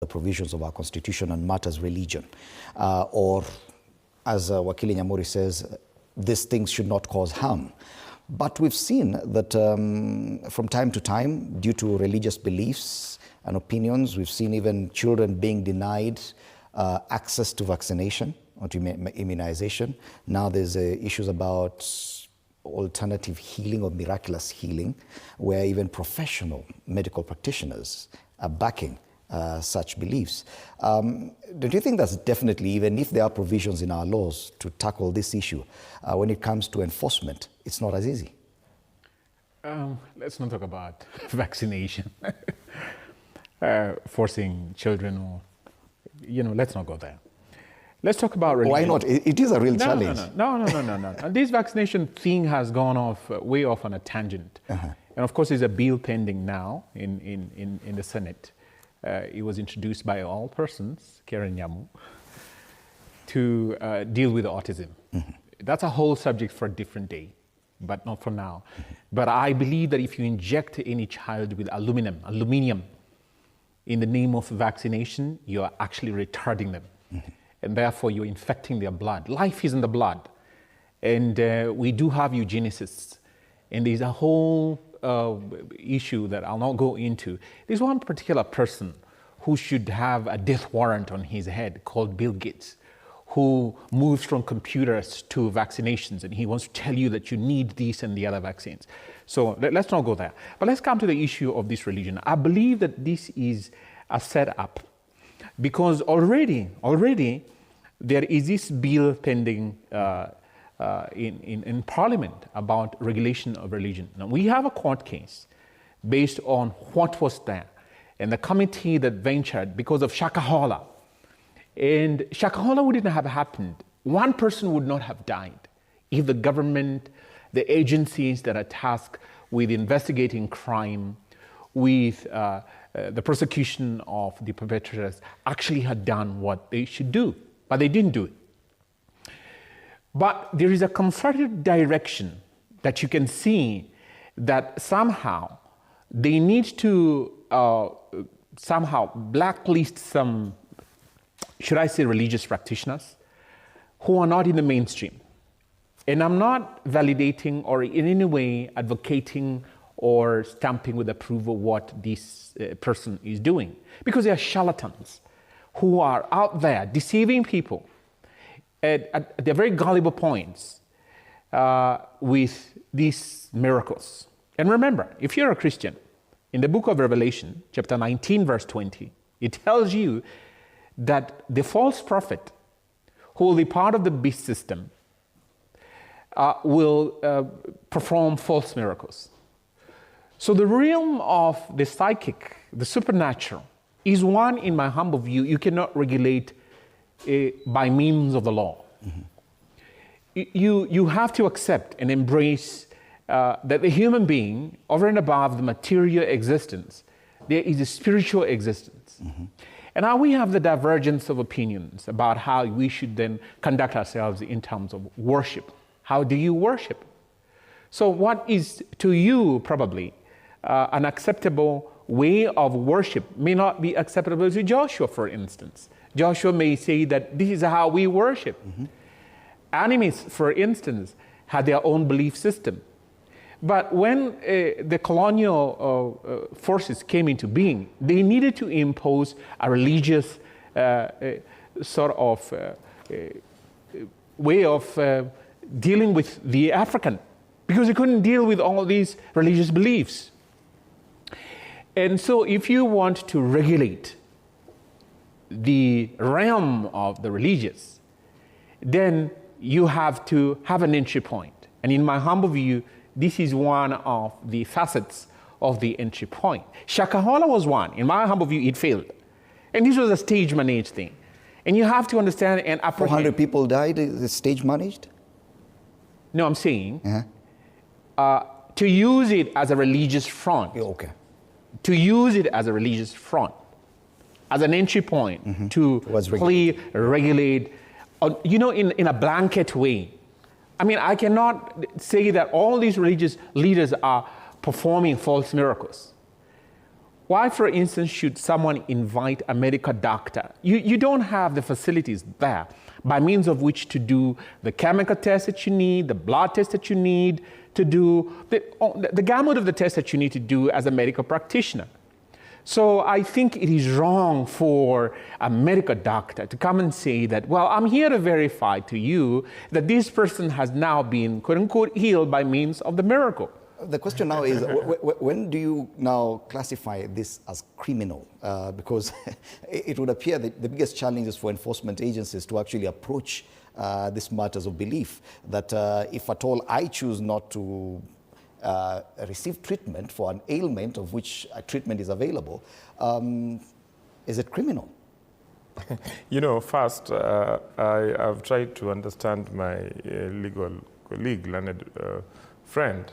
provisions of our constitution on matters religion. Or, as Wakili Nyamuri says, these things should not cause harm. But we've seen that from time to time, due to religious beliefs and opinions, we've seen even children being denied access to vaccination or to immunization. Now there's issues about alternative healing or miraculous healing, where even professional medical practitioners are backing such beliefs. Don't you think that's definitely, even if there are provisions in our laws to tackle this issue, when it comes to enforcement, it's not as easy? Let's not talk about vaccination, forcing children, or, let's not go there. Let's talk about religion. Why not? It is a real challenge. No. And this vaccination thing has gone way off on a tangent. And of course, there's a bill pending now in the Senate. It was introduced by all persons, Karen Nyamu, to deal with autism. That's a whole subject for a different day, but not for now. But I believe that if you inject any child with aluminium, in the name of vaccination, you are actually retarding them. And therefore, you're infecting their blood. Life is in the blood. And we do have eugenicists. And there's a whole issue that I'll not go into. There's one particular person who should have a death warrant on his head called Bill Gates, who moves from computers to vaccinations. And he wants to tell you that you need these and the other vaccines. So let's not go there. But let's come to the issue of this religion. I believe that this is a setup, because already there is this bill pending in Parliament about regulation of religion. Now, we have a court case based on what was there, and the committee that ventured because of Shakahola. And Shakahola wouldn't have happened. One person would not have died if the government, the agencies that are tasked with investigating crime, with the prosecution of the perpetrators, actually had done what they should do, but they didn't do it. But there is a concerted direction that you can see that somehow they need to somehow blacklist some, should I say, religious practitioners who are not in the mainstream. And I'm not validating or in any way advocating or stamping with approval what this person is doing, because they are charlatans who are out there deceiving people at their very gullible points with these miracles. And remember, if you're a Christian, in the book of Revelation, chapter 19, verse 20, it tells you that the false prophet, who will be part of the beast system, will perform false miracles. So the realm of the psychic, the supernatural, is one, in my humble view, you cannot regulate by means of the law. You have to accept and embrace that the human being, over and above the material existence, there is a spiritual existence. And now we have the divergence of opinions about how we should then conduct ourselves in terms of worship. How do you worship? So what is to you probably an acceptable way of worship may not be acceptable to Joshua, for instance. Joshua may say that this is how we worship. Animist, for instance, had their own belief system. But when the colonial forces came into being, they needed to impose a religious sort of way of dealing with the African, because they couldn't deal with all these religious beliefs. And so if you want to regulate the realm of the religious, then you have to have an entry point. And in my humble view, this is one of the facets of the entry point. Shakahola was one. In my humble view, it failed. And this was a stage managed thing. And you have to understand and apprehend. 400 people died, is it stage managed? No, I'm saying to use it as a religious front. Okay. To use it as a religious front, as an entry point to regulate, in a blanket way. I mean, I cannot say that all these religious leaders are performing false miracles. Why, for instance, should someone invite a medical doctor? You don't have the facilities there by means of which to do the chemical tests that you need, the blood tests that you need, to do the gamut of the tests that you need to do as a medical practitioner. So I think it is wrong for a medical doctor to come and say that, well, I'm here to verify to you that this person has now been, quote unquote, healed by means of the miracle. The question now is, when do you now classify this as criminal? Because it would appear that the biggest challenge is for enforcement agencies to actually approach these matters of belief, that if at all I choose not to receive treatment for an ailment of which a treatment is available, is it criminal? You know, first, I've tried to understand my legal colleague, learned friend,